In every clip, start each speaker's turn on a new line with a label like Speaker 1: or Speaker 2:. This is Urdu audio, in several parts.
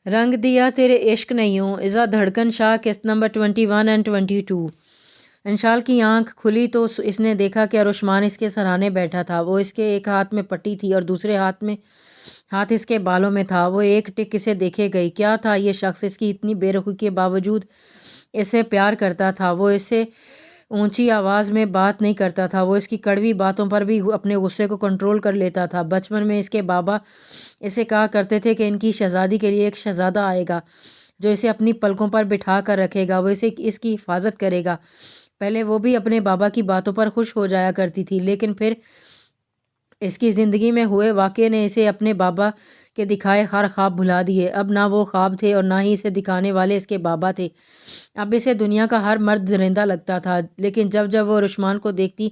Speaker 1: رنگ دیا تیرے عشق نے یوں، اذا دھڑکن شاہ قسط نمبر 21 اینڈ 22۔ انشال کی آنکھ کھلی تو اس نے دیکھا کہ ارشمان اس کے سرانے بیٹھا تھا۔ وہ اس کے ایک ہاتھ میں پٹی تھی اور دوسرے ہاتھ اس کے بالوں میں تھا۔ وہ ایک ٹک اسے دیکھے گئی۔ کیا تھا یہ شخص؟ اس کی اتنی بے رخی کے باوجود اسے پیار کرتا تھا۔ وہ اس سے اونچی آواز میں بات نہیں کرتا تھا۔ وہ اس کی کڑوی باتوں پر بھی اپنے غصے کو کنٹرول کر لیتا تھا۔ بچپن میں اس کے بابا اسے کہا کرتے تھے کہ ان کی شہزادی کے لیے ایک شہزادہ آئے گا جو اسے اپنی پلکوں پر بٹھا کر رکھے گا، وہ اس کی حفاظت کرے گا۔ پہلے وہ بھی اپنے بابا کی باتوں پر خوش ہو جایا کرتی تھی، لیکن پھر اس کی زندگی میں ہوئے واقعے نے اسے اپنے بابا کے دکھائے ہر خواب بھلا دیے۔ اب نہ وہ خواب تھے اور نہ ہی اسے دکھانے والے اس کے بابا تھے۔ اب اسے دنیا کا ہر مرد درندہ لگتا تھا، لیکن جب وہ رشمان کو دیکھتی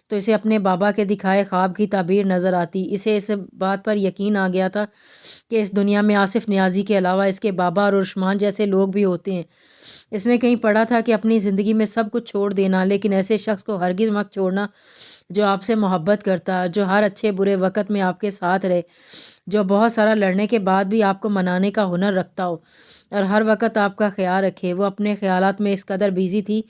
Speaker 1: تو اسے اپنے بابا کے دکھائے خواب کی تعبیر نظر آتی۔ اسے اس بات پر یقین آ گیا تھا کہ اس دنیا میں آصف نیازی کے علاوہ اس کے بابا اور رشمان جیسے لوگ بھی ہوتے ہیں۔ اس نے کہیں پڑھا تھا کہ اپنی زندگی میں سب کچھ چھوڑ دینا، لیکن ایسے شخص کو ہرگز مت چھوڑنا جو آپ سے محبت کرتا، جو ہر اچھے برے وقت میں آپ کے ساتھ رہے، جو بہت سارا لڑنے کے بعد بھی آپ کو منانے کا ہنر رکھتا ہو اور ہر وقت آپ کا خیال رکھے۔ وہ اپنے خیالات میں اس قدر بیزی تھی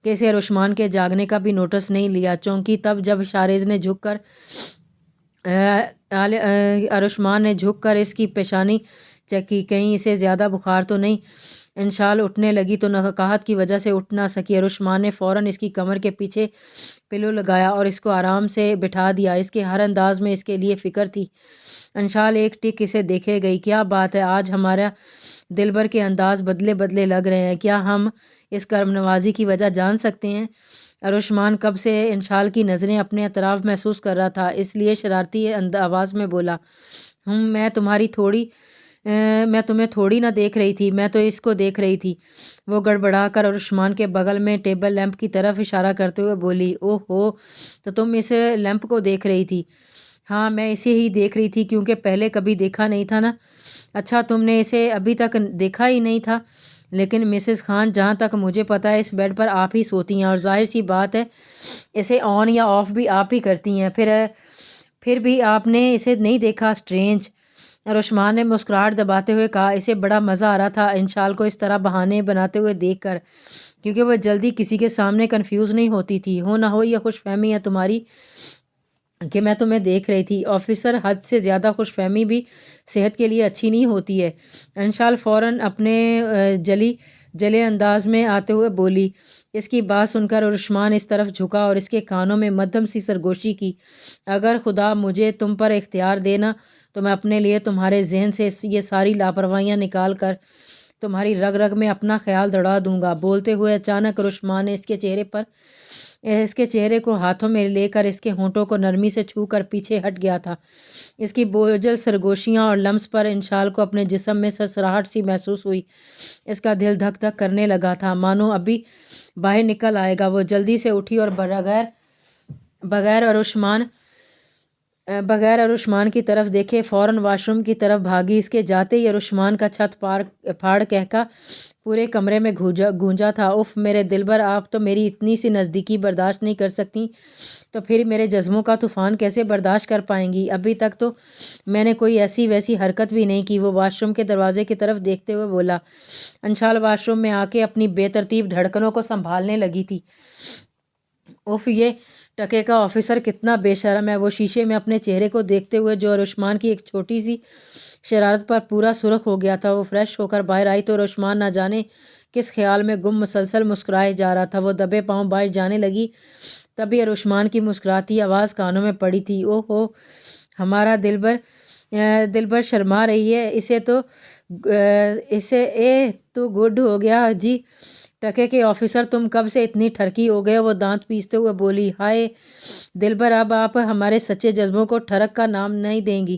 Speaker 1: کہ اسے رشمان کے جاگنے کا بھی نوٹس نہیں لیا۔ چونکی تب جب شارز نے رشمان نے جھک کر اس کی پیشانی چیک کی، کہیں اسے زیادہ بخار تو نہیں۔ انشال اٹھنے لگی تو نقاہت کی وجہ سے اٹھ نہ سکی۔ رشمان نے فوراً اس کی کمر کے پیچھے پلو لگایا اور اس کو آرام سے بٹھا دیا۔ اس کے ہر انداز میں اس کے لیے فکر تھی۔ انشال ایک ٹک اسے دیکھے گئی۔ کیا بات ہے، آج ہمارا دلبر کے انداز بدلے لگ رہے ہیں، کیا ہم اس کرم نوازی کی وجہ جان سکتے ہیں؟ رشمان کب سے انشال کی نظریں اپنے اطراف محسوس کر رہا تھا، اس لیے شرارتی آواز میں بولا، میں تمہیں تھوڑی نہ دیکھ رہی تھی، میں تو اس کو دیکھ رہی تھی۔ وہ گڑبڑا کر رشمان کے بغل میں ٹیبل لیمپ کی طرف اشارہ کرتے ہوئے بولی، اوہ ہو، تو تم اس لیمپ کو دیکھ رہی تھی؟ ہاں، میں اسے ہی دیکھ رہی تھی، کیونکہ پہلے کبھی دیکھا نہیں تھا نا۔ اچھا، تم نے اسے ابھی تک دیکھا ہی نہیں تھا؟ لیکن مسز خان، جہاں تک مجھے پتہ ہے اس بیڈ پر آپ ہی سوتی ہیں اور ظاہر سی بات ہے اسے آن یا آف بھی آپ ہی کرتی ہیں، پھر بھی آپ نے اسے نہیں دیکھا؟ اسٹرینج، رشمان نے مسکراہٹ دباتے ہوئے کہا۔ اسے بڑا مزہ آ رہا تھا انشال کو اس طرح بہانے بناتے ہوئے دیکھ کر، کیونکہ وہ جلدی کسی کے سامنے کنفیوز نہیں ہوتی تھی۔ ہو نہ ہو یہ خوش فہمی ہے تمہاری کہ میں تمہیں دیکھ رہی تھی؟ آفیسر، حد سے زیادہ خوش فہمی بھی صحت کے لیے اچھی نہیں ہوتی ہے۔ انشال فوراً اپنے جلے انداز میں آتے ہوئے بولی۔ اس کی بات سن کر رشمان اس طرف جھکا اور اس کے کانوں میں مدھم سی سرگوشی کی۔ اگر خدا مجھے تم پر اختیار دینا تو میں اپنے لیے تمہارے ذہن سے یہ ساری لاپرواہیاں نکال کر تمہاری رگ رگ میں اپنا خیال دوڑا دوں گا۔ بولتے ہوئے اچانک رشمان نے اس کے چہرے کو ہاتھوں میں لے کر اس کے ہونٹوں کو نرمی سے چھو کر پیچھے ہٹ گیا تھا۔ اس کی بوجھل سرگوشیاں اور لمس پر انشال کو اپنے جسم میں سرسراہٹ سی محسوس ہوئی۔ اس کا دل دھک دھک کرنے لگا تھا، مانو ابھی باہر نکل آئے گا۔ وہ جلدی سے اٹھی اور بغیر رشمان کی طرف دیکھے فوراً واش روم کی طرف بھاگی۔ اس کے جاتے ہی رشمان کا چھت پھاڑ کہکا پورے کمرے میں گونجا تھا، اف میرے دلبر، آپ تو میری اتنی سی نزدیکی برداشت نہیں کر سکتی تو پھر میرے جذبوں کا طوفان کیسے برداشت کر پائیں گی؟ ابھی تک تو میں نے کوئی ایسی ویسی حرکت بھی نہیں کی۔ وہ واش روم کے دروازے کی طرف دیکھتے ہوئے بولا۔ انشال واش روم میں آ کے اپنی بے ترتیب دھڑکنوں کو سنبھالنے لگی تھی۔ اف، یہ ٹکے کا آفیسر کتنا بے شرم ہے۔ وہ شیشے میں اپنے چہرے کو دیکھتے ہوئے جو رشمان کی ایک چھوٹی سی شرارت پر پورا سرخ ہو گیا تھا، وہ فریش ہو کر باہر آئی تو رشمان نہ جانے کس خیال میں گم مسلسل مسکرائے جا رہا تھا۔ وہ دبے پاؤں باہر جانے لگی، تبھی رشمان کی مسکراتی آواز کانوں میں پڑی تھی، اوہ ہو، ہمارا دلبر شرما رہی ہے، اسے تو گڈ ہو گیا جی۔ ٹکے کے آفیسر، تم کب سے اتنی ٹھرکی ہو گئے؟ وہ دانت پیستے ہوئے بولی۔ ہائے دلبر، اب آپ ہمارے سچے جذبوں کو ٹھرک کا نام نہیں دیں گی۔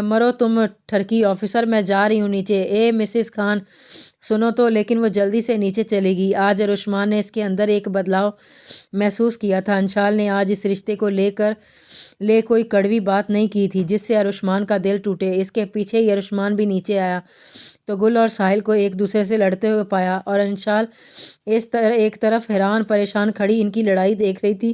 Speaker 1: مرو تم ٹھرکی آفیسر، میں جا رہی ہوں نیچے۔ مسز خان سنو تو۔ لیکن وہ جلدی سے نیچے چلی گئی۔ آج رشمان نے اس کے اندر ایک بدلاؤ محسوس کیا تھا۔ انشال نے آج اس رشتے کو لے کوئی کڑوی بات نہیں کی تھی جس سے رشمان کا دل ٹوٹے۔ اس کے پیچھے ہی رشمان بھی نیچے آیا تو گل اور ساحل کو ایک دوسرے سے لڑتے ہوئے پایا اور انشال ایک طرف حیران پریشان کھڑی ان کی لڑائی دیکھ رہی تھی۔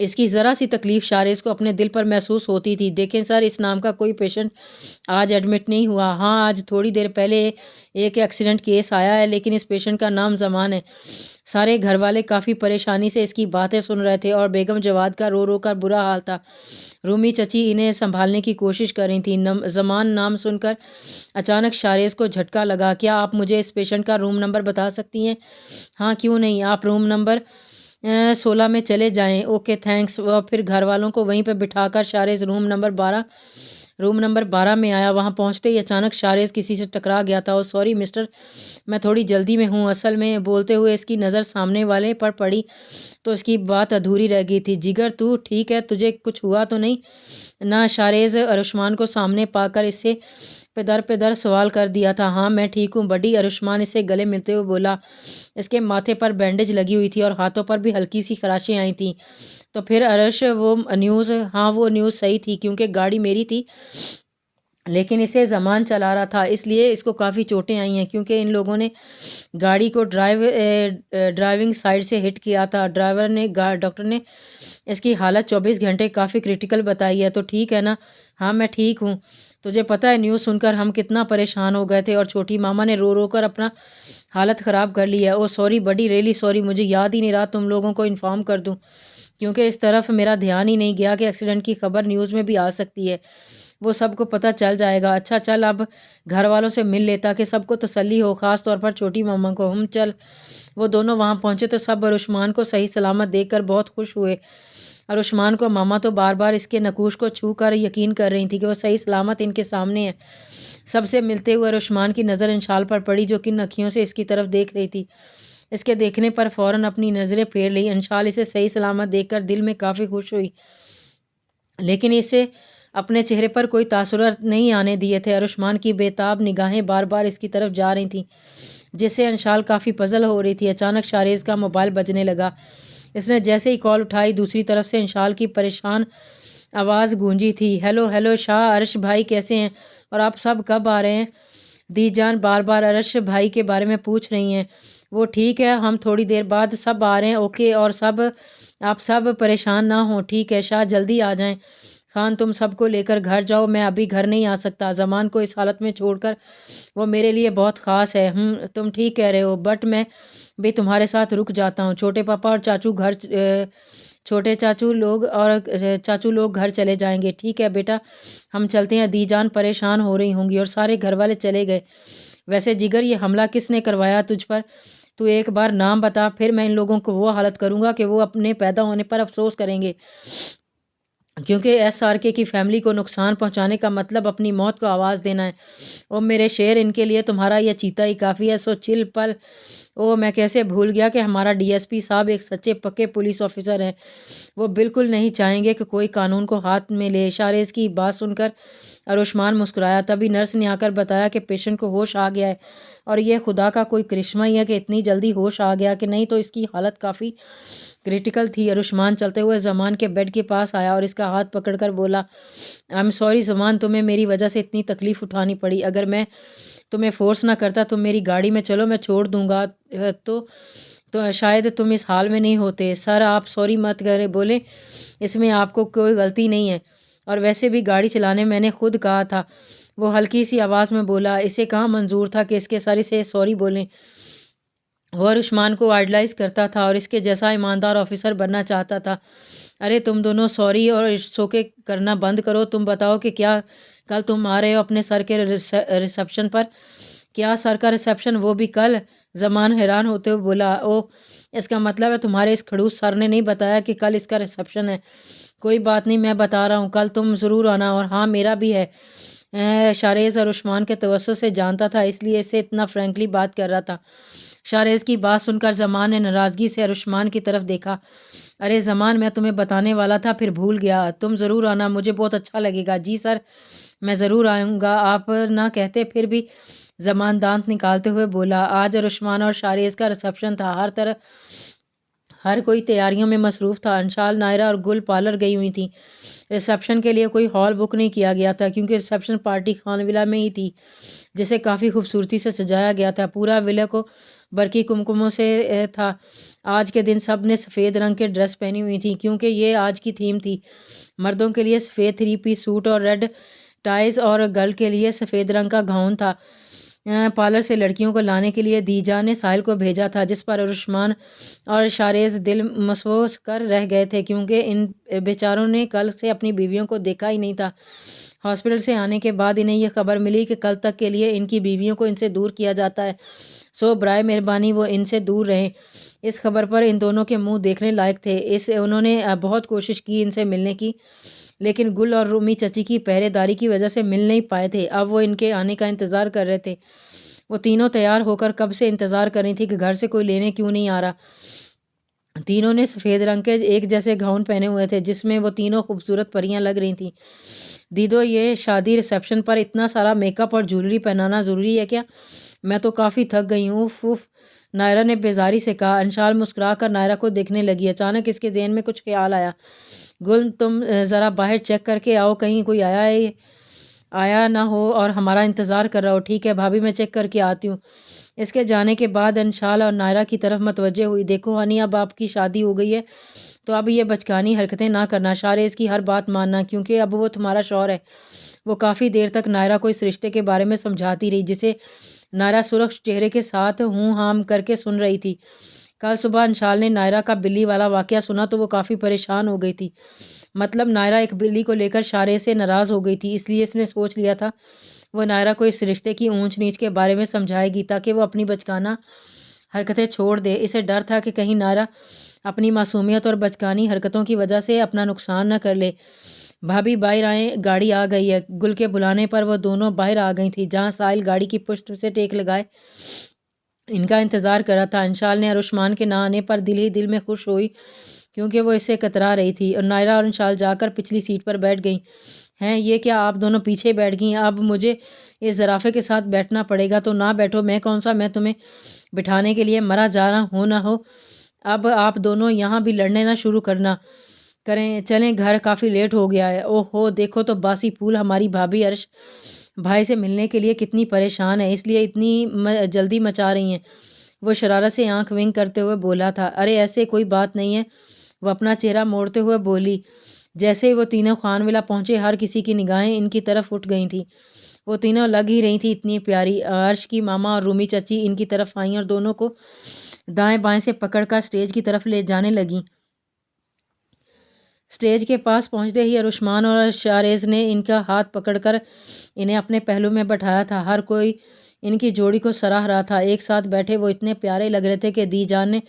Speaker 1: اس کی ذرا سی تکلیف شارز کو اپنے دل پر محسوس ہوتی تھی۔ دیکھیں سر، اس نام کا کوئی پیشنٹ آج ایڈمٹ نہیں ہوا۔ ہاں، آج تھوڑی دیر پہلے ایک ایکسیڈنٹ کیس آیا ہے، لیکن اس پیشنٹ کا نام زمان ہے۔ سارے گھر والے کافی پریشانی سے اس کی باتیں سن رہے تھے اور بیگم جواد کا رو رو کر برا حال تھا۔ رومی چچی انہیں سنبھالنے کی کوشش کر رہی تھیں۔ زمان نام سن کر اچانک شارز کو جھٹکا لگا۔ کیا آپ مجھے اس پیشنٹ کا روم نمبر بتا سکتی ہیں؟ ہاں، کیوں نہیں، آپ روم نمبر 16 میں چلے جائیں۔ Okay thanks. اور پھر گھر والوں کو وہیں پہ بٹھا کر شارز روم نمبر 12 میں آیا۔ وہاں پہنچتے ہی اچانک شارز کسی سے ٹکرا گیا تھا۔ سوری مسٹر، میں تھوڑی جلدی میں ہوں۔ اصل میں بولتے ہوئے اس کی نظر سامنے والے پر پڑی تو اس کی بات ادھوری رہ گئی تھی۔ جگر تو ٹھیک ہے؟ تجھے کچھ ہوا تو نہیں نا؟ شارز ارشمان کو سامنے پا کر اس سے پہ در سوال کر دیا تھا۔ ہاں میں ٹھیک ہوں بڈی، ارشمان اس سے گلے ملتے ہوئے بولا۔ اس کے ماتھے پر بینڈیج لگی ہوئی تھی اور ہاتھوں پر بھی ہلکی سی خراشیں آئی تھیں۔ تو پھر ارش وہ نیوز؟ ہاں وہ نیوز صحیح تھی، کیونکہ گاڑی میری تھی لیکن اسے زمان چلا رہا تھا، اس لیے اس کو کافی چوٹیں آئی ہیں، کیونکہ ان لوگوں نے گاڑی کو ڈرائیونگ سائیڈ سے ہٹ کیا تھا۔ ڈاکٹر نے اس کی حالت 24 گھنٹے کافی کریٹیکل بتائی ہے۔ تو ٹھیک ہے نا؟ ہاں میں ٹھیک ہوں۔ تجھے پتہ ہے نیوز سن کر ہم کتنا پریشان ہو گئے تھے، اور چھوٹی ماما نے رو رو کر اپنا حالت خراب کر لی ہے۔ او سوری بڈی، ریلی سوری، مجھے یاد ہی نہیں رہا تم لوگوں کو انفارم کر دوں، کیونکہ اس طرف میرا دھیان ہی نہیں گیا کہ ایکسیڈنٹ کی خبر نیوز میں بھی آ سکتی ہے، وہ سب کو پتہ چل جائے گا۔ اچھا چل اب گھر والوں سے مل لے تاکہ سب کو تسلی ہو، خاص طور پر چھوٹی ماما کو۔ ہم چل۔ وہ دونوں وہاں پہنچے تو سب ارشمان کو صحیح سلامت دیکھ کر بہت خوش ہوئے۔ ارشمان کو ماما تو بار بار اس کے نقوش کو چھو کر یقین کر رہی تھی کہ وہ صحیح سلامت ان کے سامنے ہے۔ سب سے ملتے ہوئے ارشمان کی نظر انشال پر پڑی، جو کن اکھیوں سے اس کی طرف دیکھ رہی تھی۔ اس کے دیکھنے پر فوراً اپنی نظریں پھیر لی۔ انشال اسے صحیح سلامت دیکھ کر دل میں کافی خوش ہوئی، لیکن اسے اپنے چہرے پر کوئی تاثرات نہیں آنے دیے تھے۔ ارشمان کی بے تاب نگاہیں بار بار اس کی طرف جا رہی تھیں، جس سے انشال کافی پزل ہو رہی تھی۔ اچانک شارز کا موبائل بجنے لگا۔ اس نے جیسے ہی کال اٹھائی، دوسری طرف سے انشال کی پریشان آواز گونجی تھی۔ ہیلو ہیلو شاہ، ارش بھائی کیسے ہیں؟ اور آپ سب کب آ رہے ہیں؟ دی جان بار بار ارش بھائی کے بارے میں پوچھ رہی ہیں۔ وہ ٹھیک ہے، ہم تھوڑی دیر بعد سب آ رہے ہیں۔ اوکے، اور آپ سب پریشان نہ ہوں، ٹھیک ہے؟ شاہ جلدی آ جائیں۔ خان تم سب کو لے کر گھر جاؤ، میں ابھی گھر نہیں آ سکتا، زمان کو اس حالت میں چھوڑ کر وہ میرے لیے بہت خاص ہے۔ تم ٹھیک کہہ رہے ہو، بٹ میں بھی تمہارے ساتھ رک جاتا ہوں۔ چھوٹے پاپا اور چھوٹے چاچو لوگ گھر چلے جائیں گے۔ ٹھیک ہے بیٹا، ہم چلتے ہیں۔ دی جان پریشان ہو رہی ہوں گی، اور سارے گھر والے چلے گئے۔ ویسے جگر، یہ حملہ کس نے کروایا تجھ پر؟ تو ایک بار نام بتا، پھر میں ان لوگوں کو وہ حالت کروں گا کہ وہ اپنے پیدا ہونے پر افسوس کریں گے، کیونکہ ایس آر کے کی فیملی کو نقصان پہنچانے کا مطلب اپنی موت کو آواز دینا ہے۔ او میرے شیر، ان کے لیے تمہارا یہ چیتا ہی کافی ہے، سو چل پل۔ او میں کیسے بھول گیا کہ ہمارا ڈی ایس پی صاحب ایک سچے پکے پولیس آفیسر ہیں، وہ بالکل نہیں چاہیں گے کہ کوئی قانون کو ہاتھ میں لے۔ شارز کی بات سن کر ارشمان مسکرایا۔ تبھی نرس نے آ کر بتایا کہ پیشنٹ کو ہوش آ گیا ہے، اور یہ خدا کا کوئی کرشمہ ہی ہے کہ اتنی جلدی ہوش آ گیا، کہ نہیں تو اس کی حالت کافی کریٹیکل تھی۔ ارشمان چلتے ہوئے زمان کے بیڈ کے پاس آیا اور اس کا ہاتھ پکڑ کر بولا، آئی ایم سوری زمان، تمہیں میری وجہ سے اتنی تکلیف اٹھانی پڑی۔ اگر میں تمہیں فورس نہ کرتا تم میری گاڑی میں چلو، میں چھوڑ دوں گا تو شاید تم اس حال میں نہیں ہوتے۔ سر آپ سوری مت بولیں، اس میں آپ کو کوئی غلطی نہیں ہے، اور ویسے بھی گاڑی چلانے میں نے خود کہا تھا۔ وہ ہلکی سی آواز میں بولا۔ اسے کہاں منظور تھا کہ اس کے سر سے سوری بولیں؟ وہ ارشمان کو آئیڈلائز کرتا تھا اور اس کے جیسا ایماندار آفیسر بننا چاہتا تھا۔ ارے تم دونوں سوری اور شوکے کرنا بند کرو، تم بتاؤ کہ کیا کل تم آ رہے ہو اپنے سر کے ریسیپشن پر؟ کیا سر کا ریسیپشن، وہ بھی کل؟ زمان حیران ہوتے ہوئے بولا۔ او، اس کا مطلب ہے تمہارے اس کھڑوس سر نے نہیں بتایا کہ کل اس کا ریسیپشن ہے؟ کوئی بات نہیں، میں بتا رہا ہوں، کل تم ضرور آنا۔ اور ہاں میرا بھی ہے۔ شارز ارشمان کے توسط سے جانتا تھا، اس لیے اس سے اتنا فرینکلی بات کر رہا تھا۔ شارز کی بات سن کر زمان نے ناراضگی سے ارشمان کی طرف دیکھا۔ ارے زمان، میں تمہیں بتانے والا تھا پھر بھول گیا، تم ضرور آنا، مجھے بہت اچھا لگے گا۔ جی سر، میں ضرور آؤں گا، آپ نہ کہتے پھر بھی، زمان دانت نکالتے ہوئے بولا۔ آج ارشمان اور شارز کا ریسیپشن تھا، ہر کوئی تیاریوں میں مصروف تھا۔ انشال، نائرہ اور گل پارلر گئی ہوئی تھیں۔ ریسیپشن کے لیے کوئی ہال بک نہیں کیا گیا تھا، کیونکہ ریسیپشن پارٹی خان ولا میں ہی تھی، جسے کافی خوبصورتی سے سجایا گیا تھا۔ پورا ولا کو برقی کمکموں سے تھا۔ آج کے دن سب نے سفید رنگ کے ڈریس پہنی ہوئی تھی کیونکہ یہ آج کی تھیم تھی۔ مردوں کے لیے سفید 3 پیس سوٹ اور ریڈ ٹائز اور گرل کے لیے سفید رنگ کا گاؤن تھا۔ پارلر سے لڑکیوں کو لانے کے لیے دیجا نے ساحل کو بھیجا تھا، جس پر عثمان اور شاریز دل مسوس کر رہ گئے تھے کیونکہ ان بیچاروں نے کل سے اپنی بیویوں کو دیکھا ہی نہیں تھا۔ ہاسپٹل سے آنے کے بعد انہیں یہ خبر ملی کہ کل تک کے لیے ان کی بیویوں کو ان سے دور کیا جاتا ہے، سو برائے مہربانی وہ ان سے دور رہیں۔ اس خبر پر ان دونوں کے منہ دیکھنے لائق تھے۔ انہوں نے بہت کوشش کی ان سے ملنے کی، لیکن گل اور رومی چچی کی پہرے داری کی وجہ سے مل نہیں پائے تھے۔ اب وہ ان کے آنے کا انتظار کر رہے تھے۔ وہ تینوں تیار ہو کر کب سے انتظار کر رہی تھی کہ گھر سے کوئی لینے کیوں نہیں آ رہا۔ تینوں نے سفید رنگ کے ایک جیسے گاؤن پہنے ہوئے تھے جس میں وہ تینوں خوبصورت پریاں لگ رہی تھیں۔ دیدو، یہ شادی ریسیپشن پر اتنا سارا میک اپ اور جویلری پہنانا ضروری ہے کیا؟ میں تو کافی تھک گئی ہوں۔ اف اف، نائرہ نے بیزاری سے کہا۔ انشال مسکرا کر نائرہ کو دیکھنے لگی۔ اچانک اس کے ذہن میں کچھ خیال آیا۔ گل، تم ذرا باہر چیک کر کے آؤ، کہیں کوئی آیا نہ ہو اور ہمارا انتظار کر رہا ہو۔ ٹھیک ہے بھابھی، میں چیک کر کے آتی ہوں۔ اس کے جانے کے بعد انشال اور نائرہ کی طرف متوجہ ہوئی۔ دیکھو ہنی، اب آپ کی شادی ہو گئی ہے تو اب یہ بچکانی حرکتیں نہ کرنا، شاریز کی ہر بات ماننا، کیونکہ اب وہ تمہارا شوہر ہے۔ وہ کافی دیر تک نائرہ کو اس رشتے کے بارے میں سمجھاتی رہی، جسے نائرہ سرخ چہرے کے ساتھ ہوں ہام کر کے سن رہی تھی۔ کل صبح انشال نے نائرہ کا بلی والا واقعہ سنا تو وہ کافی پریشان ہو گئی تھی۔ مطلب نائرہ ایک بلی کو لے کر شاریز سے ناراض ہو گئی تھی، اس لیے اس نے سوچ لیا تھا وہ نائرہ کو اس رشتے کی اونچ نیچ کے بارے میں سمجھائے گی تاکہ وہ اپنی بچکانہ حرکتیں چھوڑ دے۔ اسے ڈر تھا کہ کہیں نائرہ اپنی معصومیت اور بچکانی حرکتوں کی وجہ سے اپنا نقصان نہ کر لے۔ بھابھی باہر آئیں، گاڑی آ گئی ہے۔ گل کے بلانے پر وہ دونوں باہر آ گئی تھیں، جہاں ساحل گاڑی کی پشت سے ٹیک لگائے ان کا انتظار کر رہا تھا۔ انشال نے ارشمان کے نہ آنے پر دل ہی دل میں خوش ہوئی کیونکہ وہ اس سے کترا رہی تھی، اور نائرہ اور انشال جا کر پچھلی سیٹ پر بیٹھ گئیں۔ ہیں یہ کیا، آپ دونوں پیچھے بیٹھ گئی ہیں؟ اب مجھے اس زرافے کے ساتھ بیٹھنا پڑے گا تو نہ بیٹھو، میں کون سا میں تمہیں بٹھانے کے لیے مرا جا رہا ہوں نہ ہو۔ اب آپ دونوں یہاں بھی لڑنے نہ شروع کریں، چلیں گھر، کافی لیٹ ہو گیا ہے۔ اوہ ہو، دیکھو تو باسی پھول، ہماری بھابھی عرش بھائی سے ملنے کے لیے کتنی پریشان ہے، اس لیے اتنی جلدی مچا رہی ہیں۔ وہ شرارت سے آنکھ ونک کرتے ہوئے بولا تھا۔ ارے ایسے کوئی بات نہیں ہے، وہ اپنا چہرہ موڑتے ہوئے بولی۔ جیسے ہی وہ تینوں خان ولا پہنچے، ہر کسی کی نگاہیں ان کی طرف اٹھ گئی تھیں۔ وہ تینوں لگ ہی رہی تھیں اتنی پیاری۔ عرش کی ماما اور رومی چچی ان کی طرف آئیں اور دونوں کو دائیں بائیں سے پکڑ کر اسٹیج کی طرف لے جانے لگیں۔ اسٹیج کے پاس پہنچتے ہی ارشمان اور شاریز نے ان کا ہاتھ پکڑ کر انہیں اپنے پہلو میں بٹھایا تھا۔ ہر کوئی ان کی جوڑی کو سراہ رہا تھا۔ ایک ساتھ بیٹھے وہ اتنے پیارے لگ رہے تھے کہ دی جان نے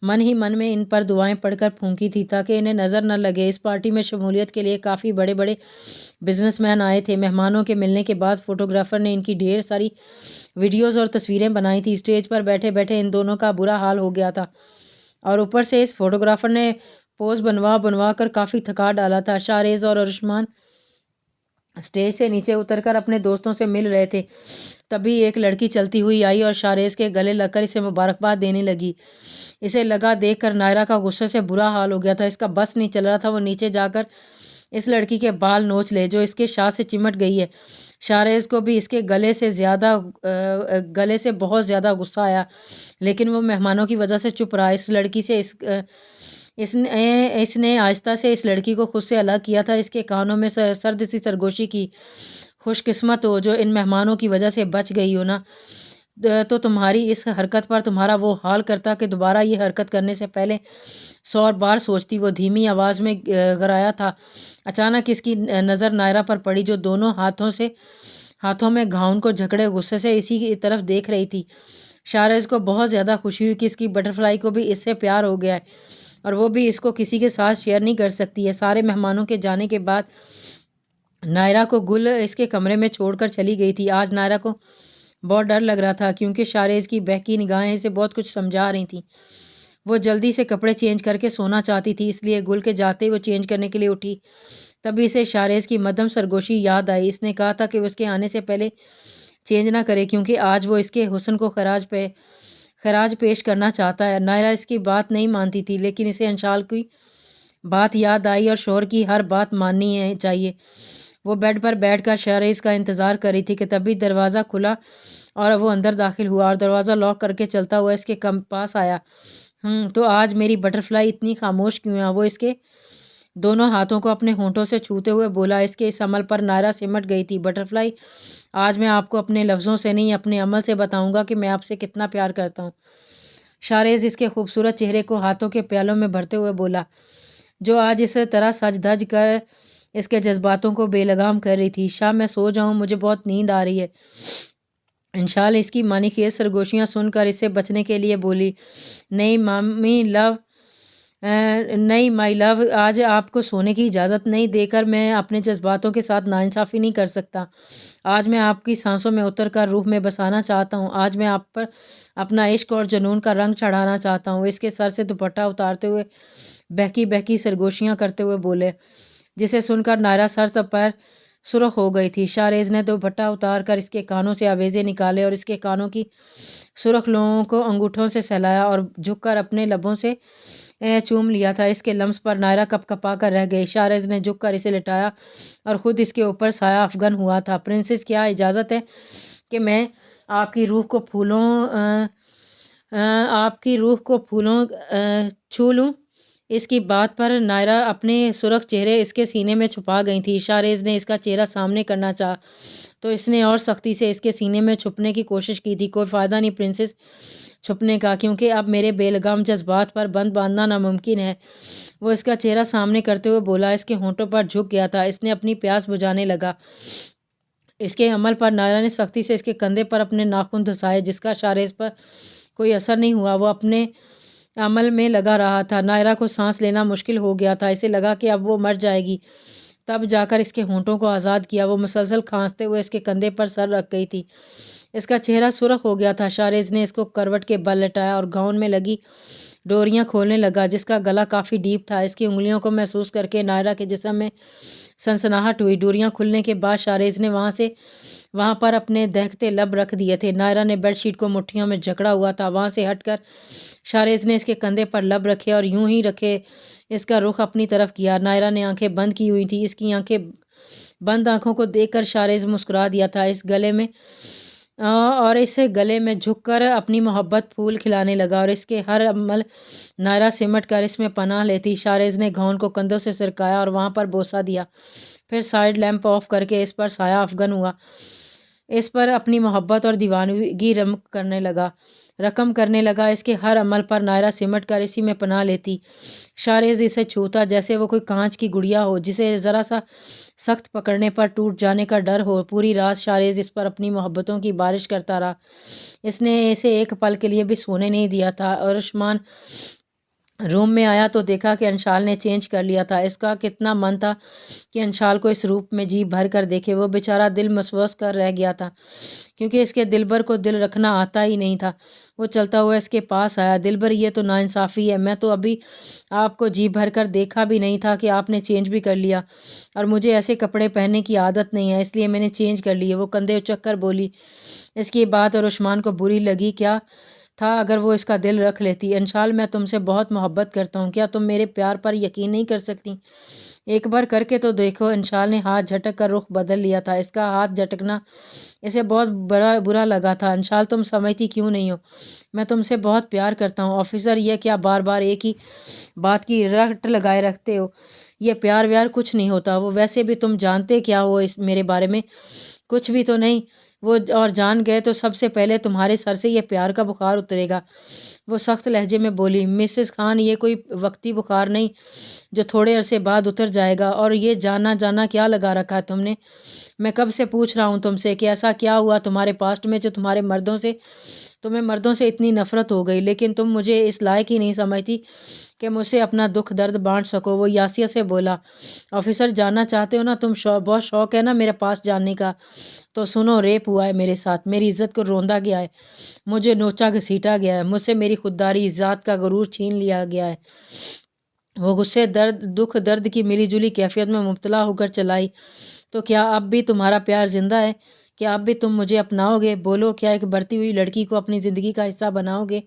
Speaker 1: من ہی من میں ان پر دعائیں پڑھ کر پھونکی تھی تاکہ انہیں نظر نہ لگے۔ اس پارٹی میں شمولیت کے لیے کافی بڑے بڑے بزنس مین آئے تھے۔ مہمانوں کے ملنے کے بعد فوٹوگرافر نے ان کی ڈھیر ساری ویڈیوز اور تصویریں بنائی تھیں۔ اسٹیج پر بیٹھے بیٹھے ان دونوں کا برا حال ہو گیا تھا، اور اوپر سے اس فوٹوگرافر نے پوز بنوا کر کافی تھکا ڈالا تھا۔ شاریز اور ارشمان اسٹیج سے نیچے اتر کر اپنے دوستوں سے مل رہے تھے، تبھی ایک لڑکی چلتی ہوئی آئی اور شاریز کے گلے لگ کر اسے مبارکباد دینے لگی۔ اسے لگا دیکھ کر نائرہ کا غصے سے برا حال ہو گیا تھا، اس کا بس نہیں چل رہا تھا وہ نیچے جا کر اس لڑکی کے بال نوچ لے جو اس کے شاہ سے چمٹ گئی ہے۔ شاریز کو بھی اس کے گلے سے بہت زیادہ غصہ آیا، لیکن وہ مہمانوں کی وجہ سے چپ رہا۔ اس لڑکی سے اس نے آہستہ سے اس لڑکی کو خود سے الگ کیا تھا۔ اس کے کانوں میں سرد سی سرگوشی کی۔ خوش قسمت ہو جو ان مہمانوں کی وجہ سے بچ گئی ہو نا، تو تمہاری اس حرکت پر تمہارا وہ حال کرتا کہ دوبارہ یہ حرکت کرنے سے پہلے 100 بار سوچتی۔ وہ دھیمی آواز میں گرایا تھا۔ اچانک اس کی نظر نائرہ پر پڑی جو دونوں ہاتھوں میں گھاؤن کو جھکڑے غصے سے اسی کی طرف دیکھ رہی تھی۔ شاریز کو بہت زیادہ خوشی ہوئی کہ اس کی بٹرفلائی کو بھی اس سے پیار ہو گیا ہے، اور وہ بھی اس کو کسی کے ساتھ شیئر نہیں کر سکتی ہے۔ سارے مہمانوں کے جانے کے بعد نائرہ کو گل اس کے کمرے میں چھوڑ کر چلی گئی تھی۔ آج نائرہ کو بہت ڈر لگ رہا تھا کیونکہ شاریز کی بہکی نگاہیں اسے بہت کچھ سمجھا رہی تھیں۔ وہ جلدی سے کپڑے چینج کر کے سونا چاہتی تھی، اس لیے گل کے جاتے ہی وہ چینج کرنے کے لیے اٹھی۔ تبھی اسے شاریز کی مدھم سرگوشی یاد آئی۔ اس نے کہا تھا کہ وہ اس کے آنے سے پہلے چینج نہ کرے کیونکہ آج وہ اس کے حسن کو خراج پیش کرنا چاہتا ہے۔ نائرہ اس کی بات نہیں مانتی تھی، لیکن اسے انشال کی بات یاد آئی اور شوہر کی ہر بات ماننی چاہیے۔ وہ بیڈ پر بیٹھ کر شاریز کا انتظار کر رہی تھی کہ تبھی دروازہ کھلا اور وہ اندر داخل ہوا اور دروازہ لاک کر کے چلتا ہوا اس کے پاس آیا۔ تو آج میری بٹرفلائی اتنی خاموش کیوں ہے؟ وہ اس کے دونوں ہاتھوں کو اپنے ہونٹوں سے چھوتے ہوئے بولا۔ اس کے اس عمل پر نائرہ سمٹ گئی تھی۔ بٹرفلائی، آج میں آپ کو اپنے لفظوں سے نہیں اپنے عمل سے بتاؤں گا کہ میں آپ سے کتنا پیار کرتا ہوں۔ شاریز اس کے خوبصورت چہرے کو ہاتھوں کے پیالوں میں بھرتے ہوئے بولا، جو آج اس طرح سج دھج کر اس کے جذباتوں کو بے لگام کر رہی تھی۔ شاہ، میں سو جاؤں، مجھے بہت نیند آ رہی ہے۔ انشال اس کی معنی خیز سرگوشیاں سن کر اس سے بچنے کے لیے بولی، نہیں مائی لو، آج آپ کو سونے کی اجازت نہیں دے کر میں اپنے جذباتوں کے ساتھ ناانصافی نہیں کر سکتا۔ آج میں آپ کی سانسوں میں اتر کر روح میں بسانا چاہتا ہوں۔ آج میں آپ پر اپنا عشق اور جنون کا رنگ چڑھانا چاہتا ہوں۔ اس کے سر سے دوپٹہ اتارتے ہوئے بہکی بہکی سرگوشیاں کرتے ہوئے بولے، جسے سن کر نائرہ سر پر سرخ ہو گئی تھی۔ شاریز نے دوپٹہ اتار کر اس کے کانوں سے آویزے نکالے اور اس کے کانوں کی سرخ لوؤں کو انگوٹھوں سے سہلایا اور جھک کر اپنے لبوں سے چوم لیا تھا۔ اس کے لمس پر نائرہ کپ کپا کر رہ گئی۔ شاریز نے جھک کر اسے لٹایا اور خود اس کے اوپر سایہ افغن ہوا تھا۔ پرنسس، کیا اجازت ہے کہ میں آپ کی روح کو چھو لوں؟ اس کی بات پر نائرہ اپنے سرخ چہرے اس کے سینے میں چھپا گئی تھی۔ شاریز نے اس کا چہرہ سامنے کرنا چاہا تو اس نے اور سختی سے اس کے سینے میں چھپنے کی کوشش کی تھی۔ کوئی فائدہ نہیں پرنسس چھپنے کا، کیونکہ اب میرے بے لگام جذبات پر بند باندھنا ناممکن ہے۔ وہ اس کا چہرہ سامنے کرتے ہوئے بولا۔ اس کے ہونٹوں پر جھک گیا تھا۔ اس نے اپنی پیاس بجھانے لگا۔ اس کے عمل پر نائرہ نے سختی سے اس کے کندھے پر اپنے ناخن دھسائے، جس کا شاریز پر کوئی اثر نہیں ہوا۔ وہ اپنے عمل میں لگا رہا تھا۔ نائرہ کو سانس لینا مشکل ہو گیا تھا۔ اسے لگا کہ اب وہ مر جائے گی۔ تب جا کر اس کے ہونٹوں کو آزاد کیا۔ وہ مسلسل کھانستے ہوئے اس کے کندھے پر سر رکھ گئی تھی۔ اس کا چہرہ سرخ ہو گیا تھا۔ شاریز نے اس کو کروٹ کے بل لٹایا اور گاؤن میں لگی ڈوریاں کھولنے لگا، جس کا گلا کافی ڈیپ تھا۔ اس کی انگلیوں کو محسوس کر کے نائرہ کے جسم میں سنسناہٹ ہوئی۔ ڈوریاں کھلنے کے بعد شاریز نے وہاں پر اپنے دہکتے لب رکھ دیے تھے۔ نائرہ نے بیڈ شیٹ کو مٹھیوں میں جکڑا ہوا تھا۔ وہاں سے ہٹ کر شاریز نے اس کے کندھے پر لب رکھے اور یوں ہی رکھے اس کا رخ اپنی طرف کیا۔ نائرہ نے آنکھیں بند کی ہوئی تھیں۔ اس کی بند آنکھوں کو دیکھ کر شاریز مسکرا دیا تھا اس گلے میں جھک کر اپنی محبت پھول کھلانے لگا اور اس کے ہر عمل نائرہ سمٹ کر اس میں پناہ لیتی۔ شاریز نے گاؤن کو کندھوں سے سرکایا اور وہاں پر بوسہ دیا، پھر سائیڈ لیمپ آف کر کے اس پر سایہ افغن ہوا۔ اس پر اپنی محبت اور دیوانگی رقم کرنے لگا۔ اس کے ہر عمل پر نائرہ سمٹ کر اسی میں پناہ لیتی۔ شاریز اسے چھوتا جیسے وہ کوئی کانچ کی گڑیا ہو جسے ذرا سا سخت پکڑنے پر ٹوٹ جانے کا ڈر ہو۔ پوری رات شاریز اس پر اپنی محبتوں کی بارش کرتا رہا۔ اس نے اسے ایک پل کے لیے بھی سونے نہیں دیا تھا۔ ارشمان روم میں آیا تو دیکھا کہ انشال نے چینج کر لیا تھا۔ اس کا کتنا من تھا کہ انشال کو اس روپ میں جی بھر کر دیکھے۔ وہ بیچارہ دل مسوس کر رہ گیا تھا، کیونکہ اس کے دلبر کو دل رکھنا آتا ہی نہیں تھا۔ وہ چلتا ہوا اس کے پاس آیا۔ دلبر، یہ تو ناانصافی ہے۔ میں تو ابھی آپ کو جی بھر کر دیکھا بھی نہیں تھا کہ آپ نے چینج بھی کر لیا، اور مجھے ایسے کپڑے پہننے کی عادت نہیں ہے، اس لیے میں نے چینج کر لیے۔ وہ کندھے اچک کر بولی۔ اس کی بات ارشمان کو بری لگی۔ کیا تھا اگر وہ اس کا دل رکھ لیتی؟ انشال، میں تم سے بہت محبت کرتا ہوں، کیا تم میرے پیار پر یقین نہیں کر سکتی؟ ایک بار کر کے تو دیکھو۔ انشال نے ہاتھ جھٹک کر رخ بدل لیا تھا۔ اس کا ہاتھ جھٹکنا اسے بہت برا لگا تھا۔ انشال، تم سمجھتی کیوں نہیں ہو؟ میں تم سے بہت پیار کرتا ہوں۔ آفیسر، یہ کیا بار بار ایک ہی بات کی رٹ لگائے رکھتے ہو؟ یہ پیار ویار کچھ نہیں ہوتا۔ وہ ویسے بھی تم جانتے کیا ہو میرے بارے میں؟ کچھ بھی تو نہیں۔ وہ اور جان گئے تو سب سے پہلے تمہارے سر سے یہ پیار کا بخار اترے گا۔ وہ سخت لہجے میں بولی۔ مسز خان، یہ کوئی وقتی بخار نہیں جو تھوڑے عرصے بعد اتر جائے گا۔ اور یہ جانا کیا لگا رکھا ہے تم نے؟ میں کب سے پوچھ رہا ہوں تم سے کہ ایسا کیا ہوا تمہارے پاسٹ میں جو تمہیں مردوں سے اتنی نفرت ہو گئی، لیکن تم مجھے اس لائق ہی نہیں سمجھتی کہ مجھ سے اپنا دکھ درد بانٹ سکو۔ وہ یاسیہ سے بولا۔ آفیسر، جاننا چاہتے ہو نا؟ تم بہت شوق ہے نا میرے پاس جاننے کا؟ تو سنو، ریپ ہوا ہے میرے ساتھ، میری عزت کو روندا گیا ہے، مجھے نوچا گھسیٹا گیا ہے، مجھ سے میری خودداری، ذات کا غرور چھین لیا گیا ہے۔ وہ غصے، دکھ درد کی ملی جلی کیفیت میں مبتلا ہو کر چلائی۔ تو کیا اب بھی تمہارا پیار زندہ ہے؟ کیا اب بھی تم مجھے اپناؤ گے؟ بولو، کیا ایک بڑھتی ہوئی لڑکی کو اپنی زندگی کا حصہ بناؤ گے؟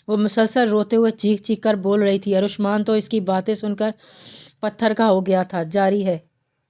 Speaker 1: وہ مسلسل روتے ہوئے چیخ چیخ کر بول رہی تھی۔ ارشمان تو اس کی باتیں سن کر پتھر کا ہو گیا تھا۔ جاری ہے۔